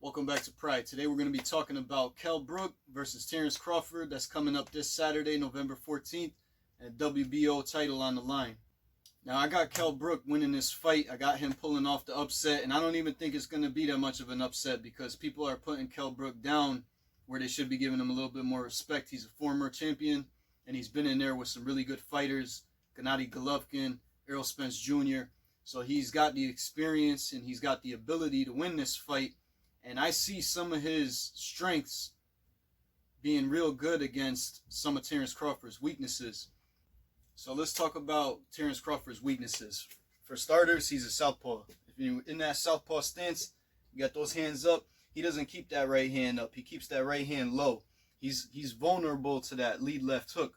Welcome back to Pride. Today we're going to be talking about Kell Brook versus Terence Crawford. That's coming up this Saturday, November 14th, and WBO title on the line. Now, I got Kell Brook winning this fight. I got him pulling off the upset, and I don't even think it's going to be that much of an upset because people are putting Kell Brook down where they should be giving him a little bit more respect. He's a former champion, and he's been in there with some really good fighters, Gennady Golovkin, Errol Spence Jr., so he's got the experience and he's got the ability to win this fight. And I see some of his strengths being real good against some of Terence Crawford's weaknesses. So let's talk about Terence Crawford's weaknesses. For starters, he's a southpaw. If you're in that southpaw stance, you got those hands up, he doesn't keep that right hand up. He keeps that right hand low. He's vulnerable to that lead left hook.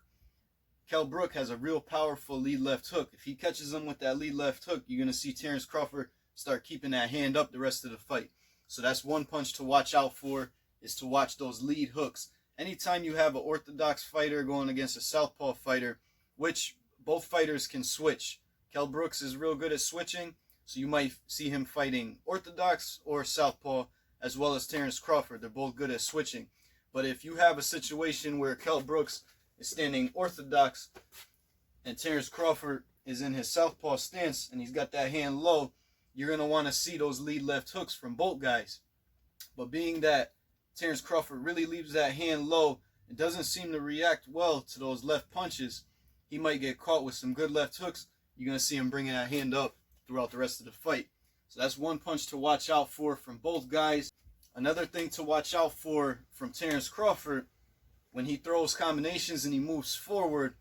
Kell Brook has a real powerful lead left hook. If he catches him with that lead left hook, you're going to see Terence Crawford start keeping that hand up the rest of the fight. So that's one punch to watch out for, is to watch those lead hooks. Anytime you have an orthodox fighter going against a southpaw fighter, which both fighters can switch. Kell Brooks is real good at switching, so you might see him fighting orthodox or southpaw, as well as Terence Crawford. They're both good at switching. But if you have a situation where Kell Brooks is standing orthodox and Terence Crawford is in his southpaw stance and he's got that hand low, you're going to want to see those lead left hooks from both guys. But being that Terence Crawford really leaves that hand low and doesn't seem to react well to those left punches, he might get caught with some good left hooks. You're going to see him bringing that hand up throughout the rest of the fight. So that's one punch to watch out for from both guys. Another thing to watch out for from Terence Crawford, when he throws combinations and he moves forward,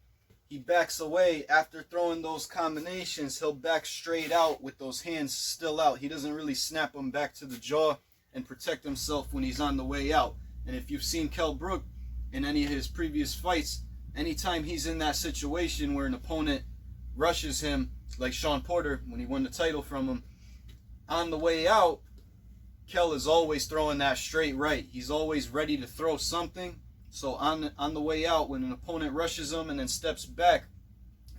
he backs away. After throwing those combinations, he'll back straight out with those hands still out. He doesn't really snap them back to the jaw and protect himself when he's on the way out. And if you've seen Kell Brook in any of his previous fights, anytime he's in that situation where an opponent rushes him, like Shawn Porter when he won the title from him, on the way out, Kell is always throwing that straight right. He's always ready to throw something. So on the way out, when an opponent rushes them and then steps back,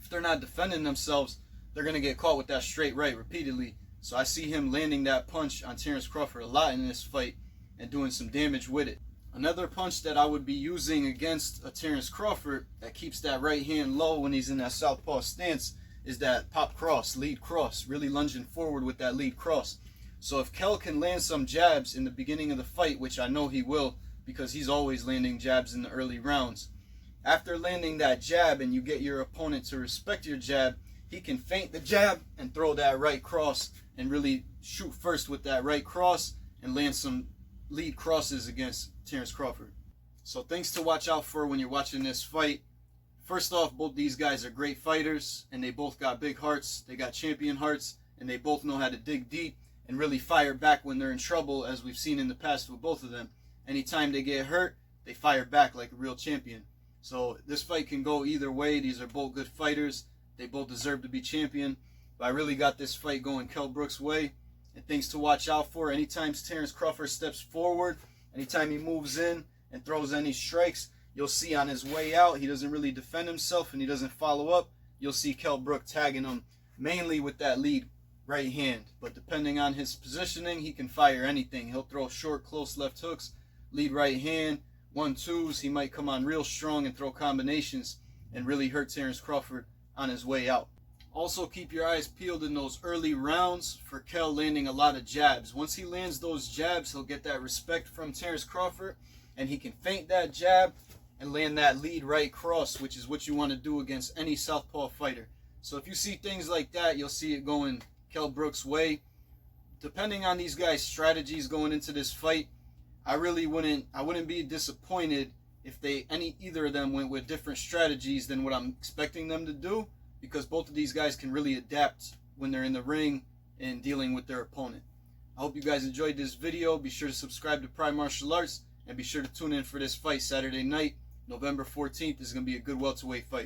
if they're not defending themselves, they're going to get caught with that straight right repeatedly. So I see him landing that punch on Terence Crawford a lot in this fight and doing some damage with it. Another punch that I would be using against a Terence Crawford that keeps that right hand low when he's in that southpaw stance is that pop cross, lead cross, really lunging forward with that lead cross. So if Kell can land some jabs in the beginning of the fight, which I know he will, because he's always landing jabs in the early rounds. After landing that jab and you get your opponent to respect your jab, he can feint the jab and throw that right cross and really shoot first with that right cross and land some lead crosses against Terence Crawford. So things to watch out for when you're watching this fight. First off, both these guys are great fighters and they both got big hearts. They got champion hearts and they both know how to dig deep and really fire back when they're in trouble, as we've seen in the past with both of them. Anytime they get hurt, they fire back like a real champion. So this fight can go either way. These are both good fighters. They both deserve to be champion. But I really got this fight going Kell Brook's way. And things to watch out for: anytime Terence Crawford steps forward, anytime he moves in and throws any strikes, you'll see on his way out, he doesn't really defend himself and he doesn't follow up. You'll see Kell Brook tagging him mainly with that lead right hand. But depending on his positioning, he can fire anything. He'll throw short, close left hooks, lead right hand, 1-2s. He might come on real strong and throw combinations and really hurt Terence Crawford on his way out. Also, keep your eyes peeled in those early rounds for Kell landing a lot of jabs. Once he lands those jabs, he'll get that respect from Terence Crawford, and he can feint that jab and land that lead right cross, which is what you want to do against any southpaw fighter. So if you see things like that, you'll see it going Kell Brook's way. Depending on these guys' strategies going into this fight, I wouldn't be disappointed if either of them went with different strategies than what I'm expecting them to do, because both of these guys can really adapt when they're in the ring and dealing with their opponent. I hope you guys enjoyed this video. Be sure to subscribe to Pride Martial Arts and be sure to tune in for this fight Saturday night, November 14th. This is going to be a good welterweight fight.